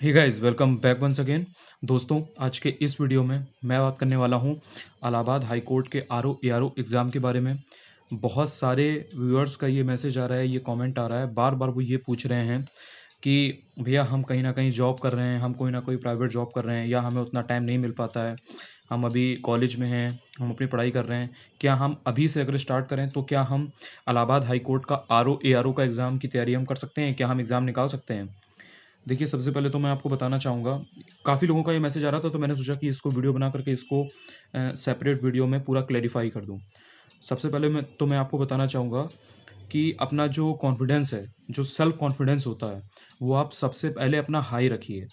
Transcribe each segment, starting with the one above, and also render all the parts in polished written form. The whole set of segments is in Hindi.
हे guys, welcome back once again. दोस्तों, आज के इस वीडियो में मैं बात करने वाला हूँ इलाहाबाद हाई कोर्ट के आरओ एआरओ एग्ज़ाम के बारे में। बहुत सारे व्यूअर्स का ये मैसेज आ रहा है, ये कमेंट आ रहा है, बार बार वो ये पूछ रहे हैं कि भैया हम कहीं ना कहीं जॉब कर रहे हैं, हम कोई ना कोई प्राइवेट जॉब कर रहे हैं या हमें उतना टाइम नहीं मिल पाता है, हम अभी कॉलेज में हैं, हम अपनी पढ़ाई कर रहे हैं। क्या हम अभी से अगर स्टार्ट करें तो क्या हम इलाहाबाद हाई कोर्ट का आरओ एआरओ का एग्ज़ाम की तैयारी हम कर सकते हैं? क्या हम एग्ज़ाम निकाल सकते हैं? देखिए, सबसे पहले तो मैं आपको बताना चाहूँगा, काफ़ी लोगों का ये मैसेज आ रहा था, तो मैंने सोचा कि इसको वीडियो बना करके इसको सेपरेट वीडियो में पूरा क्लैरिफाई कर दूँ। सबसे पहले मैं आपको बताना चाहूँगा कि अपना जो कॉन्फिडेंस है, जो सेल्फ कॉन्फिडेंस होता है, वो आप सबसे पहले अपना हाई रखिए।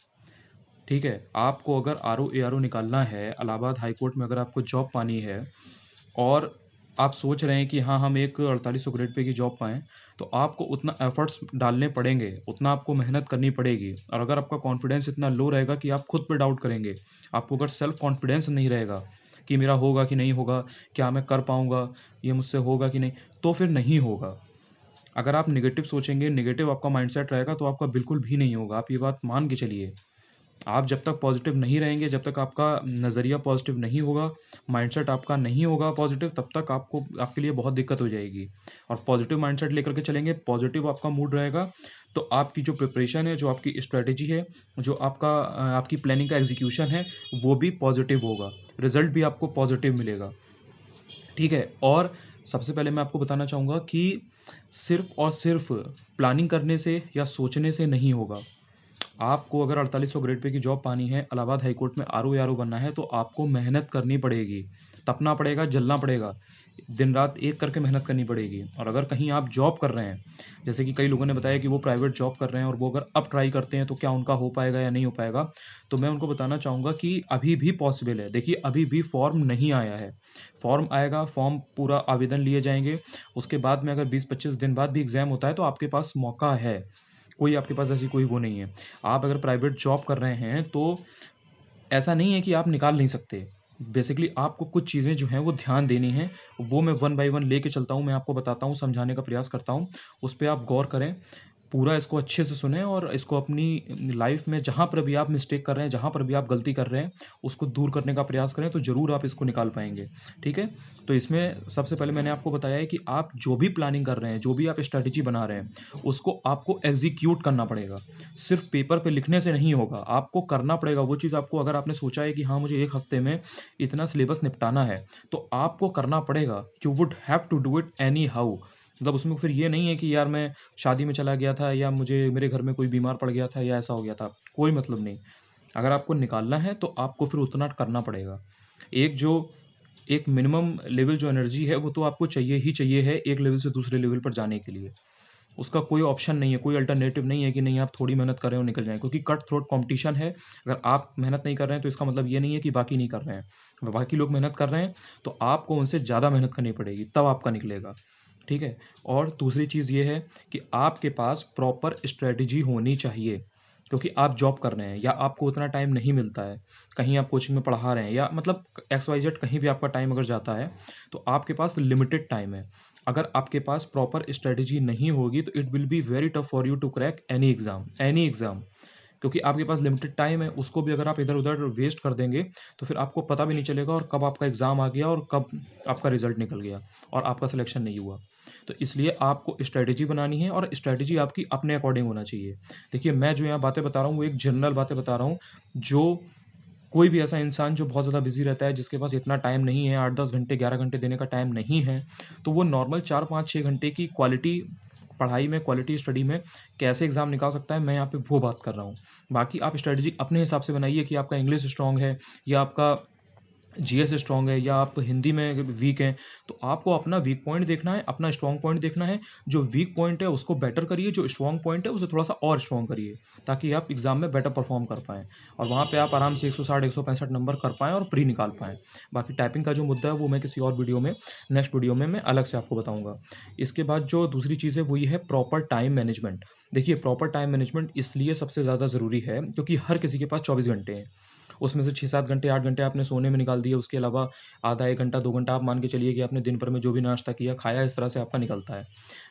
ठीक है? आपको अगर आरओ एआरओ निकालना है, इलाहाबाद हाई कोर्ट में अगर आपको जॉब पानी है और आप सोच रहे हैं कि हाँ, हम एक 4800 ग्रेड पे की जॉब पाएँ, तो आपको उतना एफ़र्ट्स डालने पड़ेंगे, उतना आपको मेहनत करनी पड़ेगी। और अगर आपका कॉन्फिडेंस इतना लो रहेगा कि आप खुद पे डाउट करेंगे, आपको अगर सेल्फ कॉन्फिडेंस नहीं रहेगा कि मेरा होगा कि नहीं होगा, क्या मैं कर पाऊँगा, ये मुझसे होगा कि नहीं, तो फिर नहीं होगा। अगर आप नेगेटिव सोचेंगे, नेगेटिव आपका माइंडसेट रहेगा, तो आपका बिल्कुल भी नहीं होगा। आप ये बात मान के चलिए। आप जब तक पॉजिटिव नहीं रहेंगे, जब तक आपका नज़रिया पॉजिटिव नहीं होगा, माइंडसेट आपका नहीं होगा पॉजिटिव, तब तक आपको आपके लिए बहुत दिक्कत हो जाएगी। और पॉजिटिव माइंडसेट लेकर के चलेंगे, पॉजिटिव आपका मूड रहेगा, तो आपकी जो प्रिपरेशन है, जो आपकी स्ट्रैटेजी है, जो आपकी प्लानिंग का एग्जीक्यूशन है, वो भी पॉजिटिव होगा। रिजल्ट भी आपको पॉजिटिव मिलेगा। ठीक है? और सबसे पहले मैं आपको बताना चाहूँगा कि सिर्फ़ और सिर्फ़ प्लानिंग करने से या सोचने से नहीं होगा। आपको अगर 4800 ग्रेड पे की जॉब पानी है, इलाहाबाद हाई कोर्ट में आरओ एआरओ बनना है, तो आपको मेहनत करनी पड़ेगी, तपना पड़ेगा, जलना पड़ेगा। दिन रात एक करके मेहनत करनी पड़ेगी। और अगर कहीं आप जॉब कर रहे हैं, जैसे कि कई लोगों ने बताया कि वो प्राइवेट जॉब कर रहे हैं और वो अगर अब ट्राई करते हैं तो क्या उनका हो पाएगा या नहीं हो पाएगा, तो मैं उनको बताना चाहूँगा कि अभी भी पॉसिबल है। देखिए, अभी भी फॉर्म नहीं आया है। फॉर्म आएगा, फॉर्म पूरा आवेदन लिए जाएँगे, उसके बाद में अगर 20-25 दिन बाद भी एग्ज़ाम होता है तो आपके पास मौका है। कोई आपके पास ऐसी कोई वो नहीं है। आप अगर प्राइवेट जॉब कर रहे हैं तो ऐसा नहीं है कि आप निकाल नहीं सकते। बेसिकली आपको कुछ चीज़ें जो हैं वो ध्यान देनी हैं, वो मैं वन बाय वन लेके चलता हूँ, मैं आपको बताता हूँ, समझाने का प्रयास करता हूँ। उस पे आप गौर करें, पूरा इसको अच्छे से सुनें और इसको अपनी लाइफ़ में जहाँ पर भी आप मिस्टेक कर रहे हैं, जहाँ पर भी आप गलती कर रहे हैं, उसको दूर करने का प्रयास करें, तो ज़रूर आप इसको निकाल पाएँगे। ठीक है? तो इसमें सबसे पहले मैंने आपको बताया है कि आप जो भी प्लानिंग कर रहे हैं, जो भी आप स्ट्रैटेजी बना रहे हैं, उसको आपको एग्ज़ीक्यूट करना पड़ेगा। सिर्फ़ पेपर पे लिखने से नहीं होगा, आपको करना पड़ेगा वो चीज़। आपको अगर आपने सोचा है कि हाँ, मुझे 1 हफ़्ते में इतना सिलेबस निपटाना है, तो आपको करना पड़ेगा। You would have to do it anyhow. मतलब उसमें फिर ये नहीं है कि यार मैं शादी में चला गया था या मुझे मेरे घर में कोई बीमार पड़ गया था या ऐसा हो गया था, कोई मतलब नहीं। अगर आपको निकालना है तो आपको फिर उतना करना पड़ेगा। एक जो एक मिनिमम लेवल जो एनर्जी है वो तो आपको चाहिए ही चाहिए है, एक लेवल से दूसरे लेवल पर जाने के लिए। उसका कोई ऑप्शन नहीं है, कोई अल्टरनेटिव नहीं है कि नहीं आप थोड़ी मेहनत कर रहे हो निकल जाएँ, क्योंकि कट थ्रोट कॉम्पिटिशन है। अगर आप मेहनत नहीं कर रहे हैं तो इसका मतलब ये नहीं है कि बाकी नहीं कर रहे हैं। अगर बाकी लोग मेहनत कर रहे हैं तो आपको उनसे ज़्यादा मेहनत करनी पड़ेगी, तब आपका निकलेगा। ठीक है? और दूसरी चीज़ ये है कि आपके पास प्रॉपर स्ट्रैटेजी होनी चाहिए, क्योंकि आप जॉब कर रहे हैं या आपको उतना टाइम नहीं मिलता है। कहीं आप कोचिंग में पढ़ा रहे हैं या मतलब एक्स वाई जेड कहीं भी आपका टाइम अगर जाता है, तो आपके पास लिमिटेड टाइम है। अगर आपके पास प्रॉपर स्ट्रैटेजी नहीं होगी तो it will be very tough for you to crack any exam. क्योंकि आपके पास लिमिटेड टाइम है, उसको भी अगर आप इधर-उधर वेस्ट कर देंगे, तो फिर आपको पता भी नहीं चलेगा और कब आपका एग्ज़ाम आ गया और कब आपका रिज़ल्ट निकल गया और आपका सिलेक्शन नहीं हुआ। तो इसलिए आपको स्ट्रैटेजी बनानी है और स्ट्रैटेजी आपकी अपने अकॉर्डिंग होना चाहिए। देखिए, मैं जो यहाँ बातें बता रहा हूँ, वो एक जनरल बातें बता रहा हूँ, जो कोई भी ऐसा इंसान जो बहुत ज़्यादा बिज़ी रहता है, जिसके पास इतना टाइम नहीं है, 8-10 घंटे, 11 घंटे देने का टाइम नहीं है, तो वो नॉर्मल 4-5-6 घंटे की क्वालिटी पढ़ाई में, क्वालिटी स्टडी में कैसे एग्ज़ाम निकाल सकता है, मैं यहाँ पे वो बात कर रहा हूँ। बाकी आप स्ट्रैटेजी अपने हिसाब से बनाइए कि आपका इंग्लिश स्ट्रॉन्ग है या आपका जीएस स्ट्रॉन्ग है या आप हिंदी में वीक हैं, तो आपको अपना वीक पॉइंट देखना है, अपना स्ट्रॉन्ग पॉइंट देखना है। जो वीक पॉइंट है उसको बेटर करिए, जो स्ट्रॉन्ग पॉइंट है उसे थोड़ा-सा और स्ट्रॉन्ग करिए, ताकि आप एग्ज़ाम में बेटर परफ़ॉर्म कर पाएँ और वहाँ पे आप आराम से 160 165 नंबर कर पाएँ और प्री निकाल पाएँ। बाकी टाइपिंग का जो मुद्दा है वो मैं किसी और वीडियो में, नेक्स्ट वीडियो में मैं अलग से आपको बताऊँगा। इसके बाद जो दूसरी चीज़ है वो ये है प्रॉपर टाइम मैनेजमेंट। देखिए, प्रॉपर टाइम मैनेजमेंट इसलिए सबसे ज़्यादा ज़रूरी है क्योंकि हर किसी के पास 24 घंटे हैं। उसमें से 6-7 घंटे 8 घंटे आपने सोने में निकाल दिए, उसके अलावा आधा 1 घंटा 2 घंटा आप मान के चलिए कि आपने दिन भर में जो भी नाश्ता किया खाया, इस तरह से आपका निकलता है।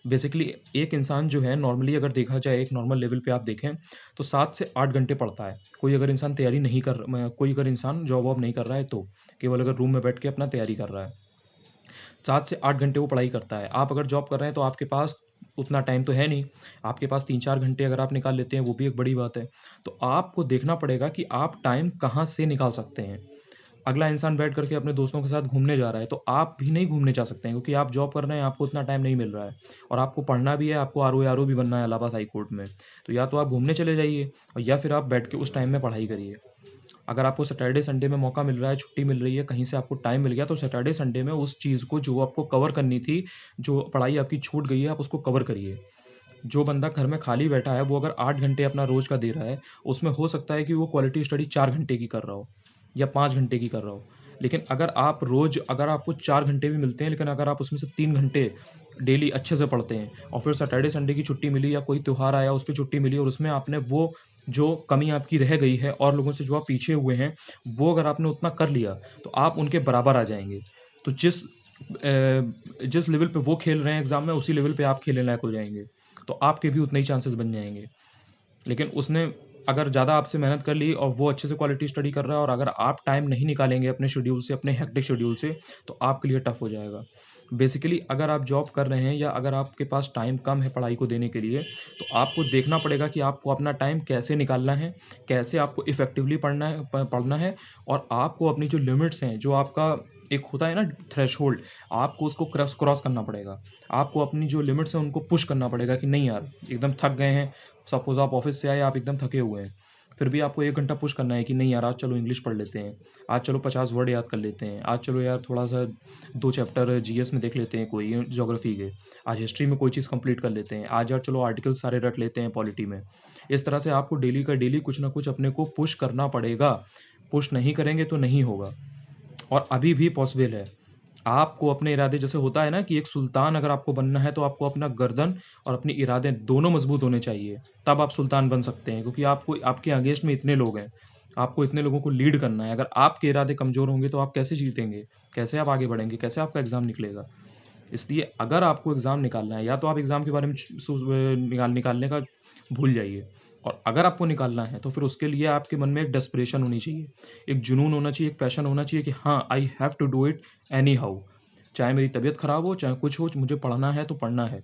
बेसिकली एक इंसान जो है नॉर्मली अगर देखा जाए एक नॉर्मल लेवल पे आप देखें तो 7 से 8 घंटे पढ़ता है। कोई अगर इंसान तैयारी नहीं कर कोई अगर इंसान जॉब वॉब नहीं कर रहा है तो, केवल अगर रूम में बैठ के अपना तैयारी कर रहा है। 7 से 8 घंटे वो पढ़ाई करता है। आप अगर जॉब कर रहे हैं तो आपके पास उतना टाइम तो है नहीं। आपके पास 3-4 घंटे अगर आप निकाल लेते हैं वो भी एक बड़ी बात है। तो आपको देखना पड़ेगा कि आप टाइम कहाँ से निकाल सकते हैं। अगला इंसान बैठ करके अपने दोस्तों के साथ घूमने जा रहा है तो आप भी नहीं घूमने जा सकते हैं क्योंकि आप जॉब कर रहे हैं, आपको उतना टाइम नहीं मिल रहा है और आपको पढ़ना भी है, आपको आरओ भी बनना है इलाहाबाद हाई कोर्ट में। तो या तो आप घूमने चले जाइए और या फिर आप बैठ के उस टाइम में पढ़ाई करिए। अगर आपको सैटरडे संडे में मौका मिल रहा है, छुट्टी मिल रही है, कहीं से आपको टाइम मिल गया तो सैटरडे संडे में उस चीज़ को जो आपको कवर करनी थी, जो पढ़ाई आपकी छूट गई है, आप उसको कवर करिए। जो बंदा घर में खाली बैठा है वो अगर 8 घंटे अपना रोज़ का दे रहा है, उसमें हो सकता है कि वो क्वालिटी स्टडी 4 घंटे की कर रहा हो या 5 घंटे की कर रहा हो। लेकिन अगर आपको 4 घंटे भी मिलते हैं, लेकिन अगर आप उसमें से 3 घंटे डेली अच्छे से पढ़ते हैं और फिर सैटरडे संडे की छुट्टी मिली या कोई त्योहार आया उस पे छुट्टी मिली और उसमें आपने वो जो कमी आपकी रह गई है और लोगों से जो आप पीछे हुए हैं, वो अगर आपने उतना कर लिया, तो आप उनके बराबर आ जाएँगे। तो जिस लेवल पे वो खेल रहे हैं एग्ज़ाम में, उसी लेवल पे आप खेलने लायक हो जाएँगे। तो आपके भी उतने ही चांसेस बन जाएँगे। लेकिन उसने अगर ज़्यादा आपसे मेहनत कर ली और वो अच्छे से क्वालिटी स्टडी कर रहा है और अगर आप टाइम नहीं निकालेंगे अपने शेड्यूल से, अपने हेक्टिक शेड्यूल से, तो आपके लिए टफ हो जाएगा। बेसिकली अगर आप जॉब कर रहे हैं या अगर आपके पास टाइम कम है पढ़ाई को देने के लिए, तो आपको देखना पड़ेगा कि आपको अपना टाइम कैसे निकालना है, कैसे आपको इफ़ेक्टिवली पढ़ना है और आपको अपनी जो लिमिट्स हैं, जो आपका एक होता है ना थ्रेशहोल्ड, आपको उसको क्रॉस क्रॉस करना पड़ेगा। आपको अपनी जो लिमिट्स हैं उनको पुश करना पड़ेगा कि नहीं यार, एकदम थक गए हैं। सपोज़ आप ऑफ़िस से आए, आप एकदम थके हुए हैं। फिर भी आपको 1 घंटा पुश करना है कि नहीं यार, आज चलो इंग्लिश पढ़ लेते हैं। आज चलो 50 वर्ड याद कर लेते हैं। आज चलो यार थोड़ा-सा 2 चैप्टर जीएस में देख लेते हैं कोई ज्योग्राफ़ी के। आज हिस्ट्री में कोई चीज़ कंप्लीट कर लेते हैं। आज यार चलो आर्टिकल सारे रट लेते हैं पॉलिटी में। इस तरह से आपको डेली का डेली कुछ ना कुछ अपने को पुश करना पड़ेगा। पुश नहीं करेंगे तो नहीं होगा और अभी भी पॉसिबल है। आपको अपने इरादे जैसे होता है ना कि एक सुल्तान अगर आपको बनना है तो आपको अपना गर्दन और अपने इरादे दोनों मजबूत होने चाहिए, तब आप सुल्तान बन सकते हैं क्योंकि आपको आपके अगेंस्ट में इतने लोग हैं, आपको इतने लोगों को लीड करना है। अगर आपके इरादे कमज़ोर होंगे तो आप कैसे जीतेंगे? कैसे आप आगे बढ़ेंगे? कैसे आपका एग्ज़ाम निकलेगा? इसलिए अगर आपको एग्ज़ाम निकालना है या तो आप एग्ज़ाम के बारे में निकालने का भूल जाइए और अगर आपको निकालना है तो फिर उसके लिए आपके मन में एक डेस्परेशन होनी चाहिए, एक जुनून होना चाहिए, एक पैशन होना चाहिए कि हाँ, I have to do it anyhow. चाहे मेरी तबीयत ख़राब हो, चाहे कुछ हो, मुझे पढ़ना है तो पढ़ना है।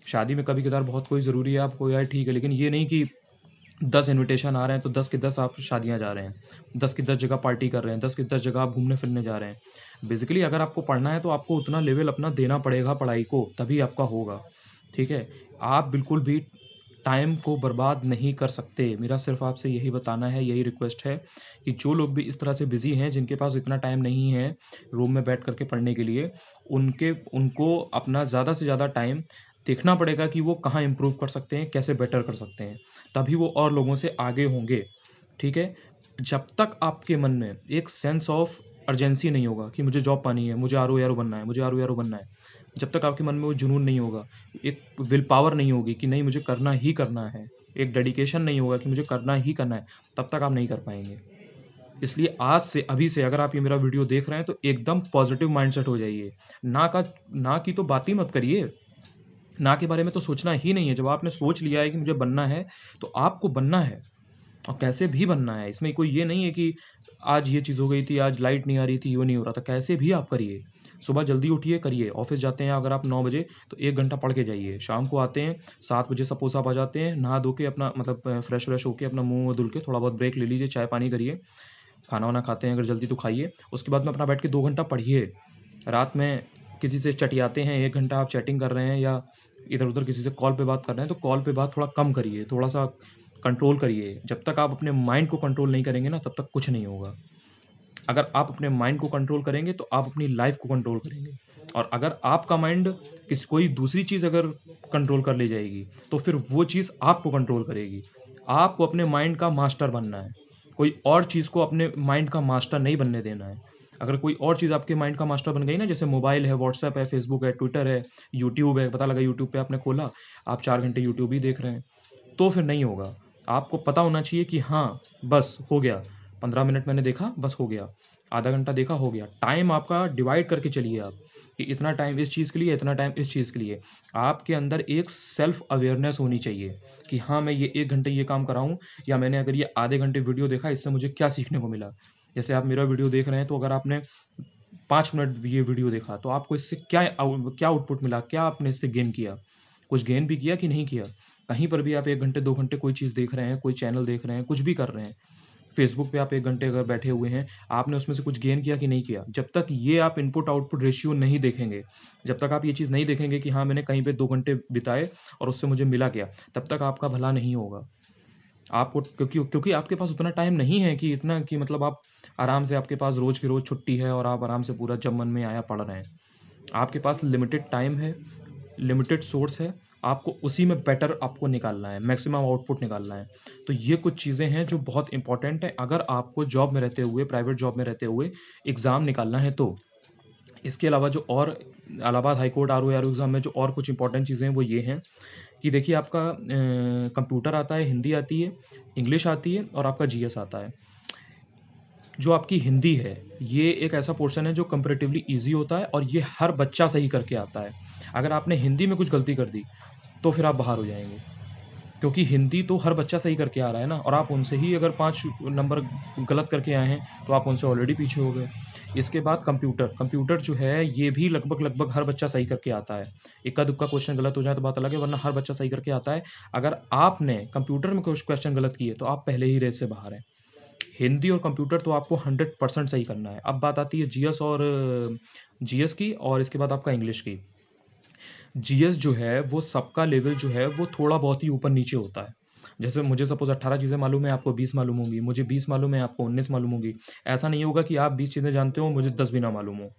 शादी में कभी-कभार बहुत कोई ज़रूरी है, आपको यार ठीक है, लेकिन ये नहीं कि 10 इन्विटेशन आ रहे हैं तो 10 के 10 आप शादियाँ जा रहे हैं। 10 की 10 जगह पार्टी कर रहे हैं, 10 की 10 जगह आप घूमने-फिरने जा रहे हैं। बेसिकली अगर आपको पढ़ना है तो आपको उतना लेवल अपना देना पड़ेगा पढ़ाई को, तभी आपका होगा, ठीक है? आप बिल्कुल भी टाइम को बर्बाद नहीं कर सकते। मेरा सिर्फ़ आपसे यही बताना है, यही रिक्वेस्ट है कि जो लोग भी इस तरह से बिज़ी हैं, जिनके पास इतना टाइम नहीं है रूम में बैठ कर के पढ़ने के लिए, उनको अपना ज़्यादा से ज़्यादा टाइम देखना पड़ेगा कि वो कहाँ इम्प्रूव कर सकते हैं, कैसे बेटर कर सकते हैं। तभी वो और लोगों से आगे होंगे, ठीक है? जब तक आपके मन में एक सेंस ऑफ अर्जेंसी नहीं होगा कि मुझे जॉब पानी है, मुझे आरओ-एआरओ बनना है, मुझे आरओ-एआरओ बनना है। जब तक आपके मन में वो जुनून नहीं होगा, एक विल पावर नहीं होगी कि नहीं मुझे करना ही करना है, एक डेडिकेशन नहीं होगा कि मुझे करना ही करना है, तब तक आप नहीं कर पाएँगे। इसलिए आज से, अभी से अगर आप ये मेरा वीडियो देख रहे हैं तो एकदम पॉज़िटिव माइंडसेट हो जाइए। ना की तो बात ही मत करिए। ना के बारे में तो सोचना ही नहीं है। जब आपने सोच लिया है कि मुझे बनना है, तो आपको बनना है और कैसे भी बनना है। इसमें कोई ये नहीं है कि आज ये चीज़ हो गई थी, आज लाइट नहीं आ रही थी, वो नहीं हो रहा था। कैसे भी आप करिए। सुबह जल्दी उठिए, करिए। ऑफ़िस जाते हैं अगर आप 9 बजे, तो 1 घंटा पढ़ के जाइए। शाम को आते हैं, 7 बजे सपोज़ आप आ जाते हैं, नहा धो के अपना मतलब फ्रेश-व्रेश होके अपना मुँह-वुँह धुल के थोड़ा बहुत ब्रेक ले लीजिए, चाय-पानी करिए। खाना-वाना खाते हैं अगर जल्दी तो खाइए। उसके बाद में अपना बैठ के 2 घंटा पढ़िए। रात में किसी से चटियाते हैं, 1 घंटा आप चैटिंग कर रहे हैं या इधर-उधर किसी से कॉल पे बात कर रहे हैं, तो कॉल पे बात थोड़ा कम करिए, थोड़ा-सा कंट्रोल करिए। जब तक आप अपने माइंड को कंट्रोल नहीं करेंगे ना, तब तक कुछ नहीं होगा। अगर आप अपने माइंड को कंट्रोल करेंगे, तो आप अपनी लाइफ़ को कंट्रोल करेंगे और अगर आपका माइंड कोई दूसरी चीज़ अगर कंट्रोल कर ले जाएगी, तो फिर वो चीज़ आपको कंट्रोल करेगी। आपको अपने माइंड का मास्टर बनना है। कोई और चीज़ को अपने माइंड का मास्टर नहीं बनने देना है। अगर कोई और चीज़ आपके माइंड का मास्टर बन गई ना, जैसे मोबाइल है, व्हाट्सएप है, फेसबुक है, ट्विटर है, यूट्यूब है, पता लगा यूट्यूब पे आपने खोला, आप 4 घंटे यूट्यूब ही देख रहे हैं, तो फिर नहीं होगा। आपको पता होना चाहिए कि हाँ, बस हो गया। 15 मिनट मैंने देखा, बस हो गया। आधा घंटा देखा, हो गया। टाइम आपका डिवाइड करके चलिए आप, कि इतना टाइम इस चीज़ के लिए, इतना टाइम इस चीज़ के लिए। आपके अंदर एक सेल्फ अवेयरनेस होनी चाहिए कि हाँ, मैं ये 1 घंटे ये काम कर रहा हूँ, या मैंने अगर ये आधे घंटे वीडियो देखा, इससे मुझे क्या सीखने को मिला। जैसे आप मेरा वीडियो देख रहे हैं, तो अगर आपने 5 मिनट ये वीडियो देखा, तो आपको इससे क्या आउटपुट मिला, क्या आपने इससे गेन किया? कुछ गेन भी किया कि नहीं किया? कहीं पर भी आप 1 घंटे 2 घंटे कोई चीज़ देख रहे हैं, कोई चैनल देख रहे हैं, कुछ भी कर रहे हैं, फेसबुक पे आप 1 घंटे अगर बैठे हुए हैं, आपने उसमें से कुछ गेन किया कि नहीं किया? जब तक ये आप इनपुट आउटपुट रेशियो नहीं देखेंगे, जब तक आप ये चीज़ नहीं देखेंगे कि हाँ, मैंने कहीं पे 2 घंटे बिताए और उससे मुझे मिला क्या, तब तक आपका भला नहीं होगा। आपको, क्योंकि क्योंकि आपके पास उतना टाइम नहीं है कि इतना कि मतलब आप आराम से, आपके पास रोज़ की रोज़ छुट्टी है और आप आराम से पूरा जब मन में आया पढ़ रहे हैं। आपके पास लिमिटेड टाइम है, लिमिटेड सोर्स है, आपको उसी में बेटर आपको निकालना है, मैक्सिमम आउटपुट निकालना है। तो ये कुछ चीज़ें हैं जो बहुत इंपॉर्टेंट है, अगर आपको जॉब में रहते हुए, प्राइवेट जॉब में रहते हुए एग्ज़ाम निकालना है तो। इसके अलावा जो और Allahabad high court RO exam में जो और कुछ इंपॉर्टेंट चीज़ें हैं वो ये हैं कि देखिए, आपका कंप्यूटर आता है, हिंदी आती है, इंग्लिश आती है और आपका जीएस आता है। जो आपकी हिंदी है, ये एक ऐसा पोर्शन है जो कंपैरेटिवली ईज़ी होता है और ये हर बच्चा सही करके आता है। अगर आपने हिंदी में कुछ गलती कर दी, तो फिर आप बाहर हो जाएँगे। क्योंकि हिंदी तो हर बच्चा सही करके आ रहा है ना, और आप उनसे ही अगर 5 नंबर गलत करके आए हैं, तो आप उनसे ऑलरेडी पीछे हो गए। इसके बाद कंप्यूटर, कंप्यूटर जो है ये भी लगभग-लगभग हर बच्चा सही करके आता है। इक्का-दुक्का क्वेश्चन गलत हो जाए तो बात अलग है, वरना हर बच्चा सही करके आता है। अगर आपने कंप्यूटर में कुछ क्वेश्चन गलत किए, तो आप पहले ही रेस से बाहर हैं। हिंदी और कंप्यूटर तो आपको 100% सही करना है। अब बात आती है जीएस और जीएस की, और इसके बाद आपका इंग्लिश की। जीएस जो है वो सबका लेवल जो है वो थोड़ा बहुत ही ऊपर-नीचे होता है। जैसे मुझे सपोज़ 18 चीज़ें मालूम है, आपको 20 मालूम होंगी, मुझे 20 मालूम है, आपको 19 मालूम होंगी। ऐसा नहीं होगा कि आप 20 चीज़ें जानते हो, मुझे 10 भी ना मालूम हो।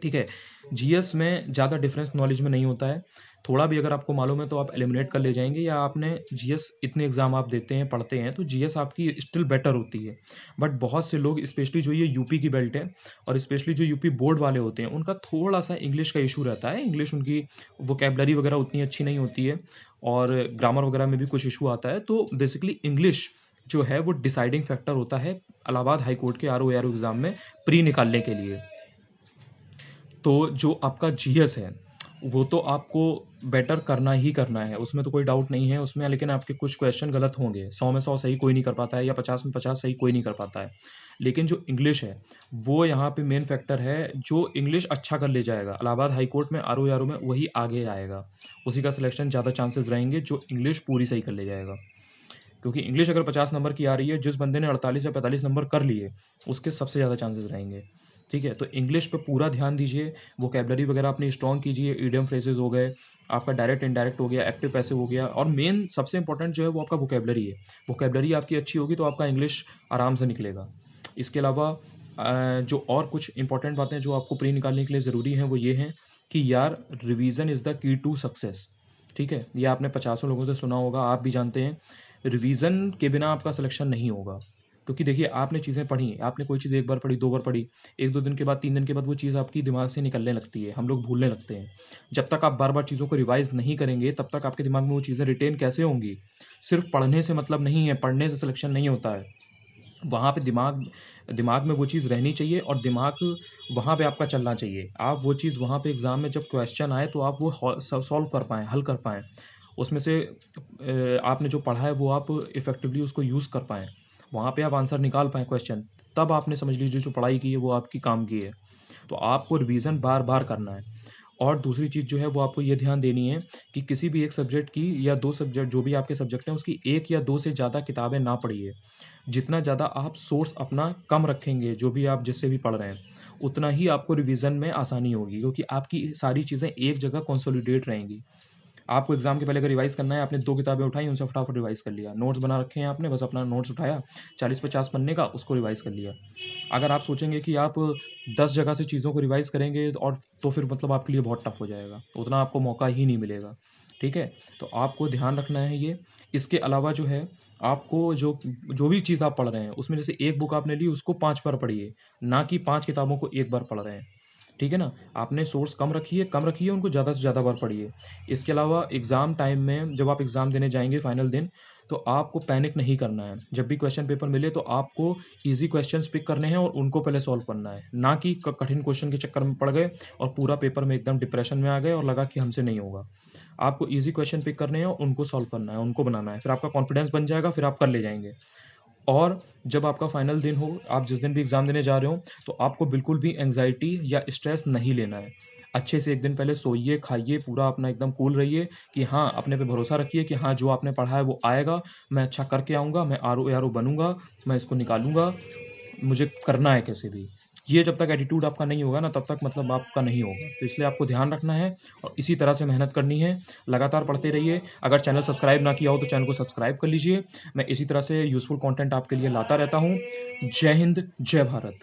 ठीक है? जीएस में ज़्यादा डिफरेंस नॉलेज में नहीं होता है। थोड़ा भी अगर आपको मालूम है तो आप एलिमिनेट कर ले जाएँगे, या आपने जीएस इतने एग्ज़ाम आप देते हैं, पढ़ते हैं, तो जीएस आपकी स्टिल बेटर होती है। बट बहुत से लोग, स्पेशली जो ये यूपी की बेल्ट है और स्पेशली जो यूपी बोर्ड वाले होते हैं, उनका थोड़ा-सा इंग्लिश का इश्यू रहता है। इंग्लिश उनकी वोकैब्युलरी वगैरह उतनी अच्छी नहीं होती है और ग्रामर वगैरह में भी कुछ इश्यू आता है। तो बेसिकली इंग्लिश जो है वो डिसाइडिंग फैक्टर होता है इलाहाबाद हाई कोर्ट के आरओ-एआरओ एग्ज़ाम में प्री निकालने के लिए। तो जो आपका जीएस है, वो तो आपको बेटर करना ही करना है, उसमें तो कोई डाउट नहीं है उसमें, लेकिन आपके कुछ क्वेश्चन गलत होंगे, 100 में 100 सही कोई नहीं कर पाता है, या 50 में 50 सही कोई नहीं कर पाता है। लेकिन जो इंग्लिश है, वो यहाँ पे मेन फैक्टर है, जो इंग्लिश अच्छा कर ले जाएगा, इलाहाबाद हाई कोर्ट में आरओ-एआरओ में वही आगे आएगा। उसी का सिलेक्शन ज़्यादा चांसेस रहेंगे जो इंग्लिश पूरी सही कर ले जाएगा। क्योंकि इंग्लिश अगर 50 नंबर की आ रही है, जिस बंदे ने 48 या 45 नंबर कर लिए, उसके सबसे ज़्यादा चांसेस रहेंगे। ठीक है? तो इंग्लिश पे पूरा ध्यान दीजिए, वोकैब्युलरी वगैरह अपनी स्ट्रॉन्ग कीजिए, इडियम फ्रेजेज़ हो गए, आपका डायरेक्ट इनडायरेक्ट हो गया, एक्टिव पैसिव हो गया, और मेन सबसे इंपॉर्टेंट जो है वो आपका वोकैब्युलरी है। वोकैब्युलरी आपकी अच्छी होगी तो आपका इंग्लिश आराम से निकलेगा। इसके अलावा जो और कुछ इंपॉर्टेंट बातें जो आपको प्री निकालने के लिए ज़रूरी हैं, वो ये हैं कि यार, revision is the key to success. ठीक है? ये आपने पचासों लोगों से सुना होगा, आप भी जानते हैं। रिवीजन के बिना आपका सिलेक्शन नहीं होगा, क्योंकि देखिए, आपने चीज़ें पढ़ी, आपने कोई चीज़ एक बार पढ़ी, 2 बार पढ़ी, 1-2 दिन के बाद, 3 दिन के बाद वो चीज़ आपकी दिमाग से निकलने लगती है, हम लोग भूलने लगते हैं। जब तक आप बार-बार चीज़ों को रिवाइज़ नहीं करेंगे, तब तक आपके दिमाग में वो चीज़ें रिटेन कैसे होंगी? सिर्फ़ पढ़ने से मतलब नहीं है, पढ़ने से सिलेक्शन नहीं होता है। वहाँ पे दिमाग दिमाग में वो चीज़ रहनी चाहिए और दिमाग वहाँ पे आपका चलना चाहिए। आप वो चीज़ वहाँ पे एग्ज़ाम में जब क्वेश्चन आए, तो आप वो सॉल्व कर पाएँ, हल कर पाएँ। उसमें से आपने जो पढ़ा है वो आप इफ़ेक्टिवली उसको यूज़ कर पाएँ। वहाँ पे आप आंसर निकाल पाएँ क्वेश्चन, तब आपने समझ लीजिए जो पढ़ाई की है वो आपकी काम की है। तो आपको रिवीज़न बार-बार करना है। और दूसरी चीज़ जो है वो आपको ये ध्यान देनी है कि किसी भी एक सब्जेक्ट की, या 2 सब्जेक्ट जो भी आपके सब्जेक्ट हैं, उसकी 1 या 2 से ज़्यादा किताबें ना पढ़िए। जितना ज़्यादा आप सोर्स अपना कम रखेंगे, जो भी आप जिससे भी पढ़ रहे हैं, उतना ही आपको रिवीज़न में आसानी होगी, क्योंकि आपकी सारी चीज़ें एक जगह कंसोलिडेट रहेंगी। आपको एग्ज़ाम के पहले अगर रिवाइज़ करना है, आपने 2 किताबें उठाई, उनसे फटाफट रिवाइज़ कर लिया। नोट्स बना रखे हैं आपने, बस अपना नोट्स उठाया, 40-50 पन्ने का, उसको रिवाइज़ कर लिया। अगर आप सोचेंगे कि आप 10 जगह से चीज़ों को रिवाइज़ करेंगे, और तो फिर मतलब आपके लिए बहुत टफ़ हो जाएगा, उतना आपको मौका ही नहीं मिलेगा। ठीक है? तो आपको ध्यान रखना है ये। इसके अलावा जो है, आपको जो जो भी चीज़ आप पढ़ रहे हैं, उसमें जैसे एक बुक आपने ली, उसको 5 बार पढ़िए, ना कि 5 किताबों को 1 बार पढ़ रहे हैं। ठीक है ना? आपने सोर्स कम रखिए, उनको ज़्यादा से ज़्यादा बार पढ़िए। इसके अलावा एग्ज़ाम टाइम में जब आप एग्ज़ाम देने जाएँगे फाइनल दिन, तो आपको पैनिक नहीं करना है। जब भी क्वेश्चन पेपर मिले तो आपको ईज़ी क्वेश्चंस पिक करने हैं और उनको पहले सॉल्व करना है, ना कि क कठिन क्वेश्चन के चक्कर में पड़ गए और पूरा पेपर में एकदम डिप्रेशन में आ गए और लगा कि हमसे नहीं होगा। आपको ईज़ी क्वेश्चन पिक करने हैं और उनको सॉल्व करना है, उनको बनाना है, फिर आपका कॉन्फिडेंस बन जाएगा, फिर आप कर ले जाएँगे। और जब आपका फाइनल दिन हो, आप जिस दिन भी एग्ज़ाम देने जा रहे हो, तो आपको बिल्कुल भी एंग्ज़ायटी या स्ट्रेस नहीं लेना है। अच्छे से 1 दिन पहले सोइए, खाइए, पूरा अपना एकदम कूल रहिए कि हाँ, अपने पे भरोसा रखिए कि हाँ, जो आपने पढ़ा है वो आएगा, मैं अच्छा करके आऊँगा, मैं आरओ-एआरओ बनूँगा, मैं इसको निकालूँगा, मुझे करना है कैसे भी। ये जब तक एटीट्यूड आपका नहीं होगा ना, तब तक मतलब आपका नहीं होगा। तो इसलिए आपको ध्यान रखना है और इसी तरह से मेहनत करनी है, लगातार पढ़ते रहिए। अगर चैनल सब्सक्राइब ना किया हो, तो चैनल को सब्सक्राइब कर लीजिए। मैं इसी तरह से यूज़फुल कंटेंट आपके लिए लाता रहता हूँ। जय हिंद, जय भारत।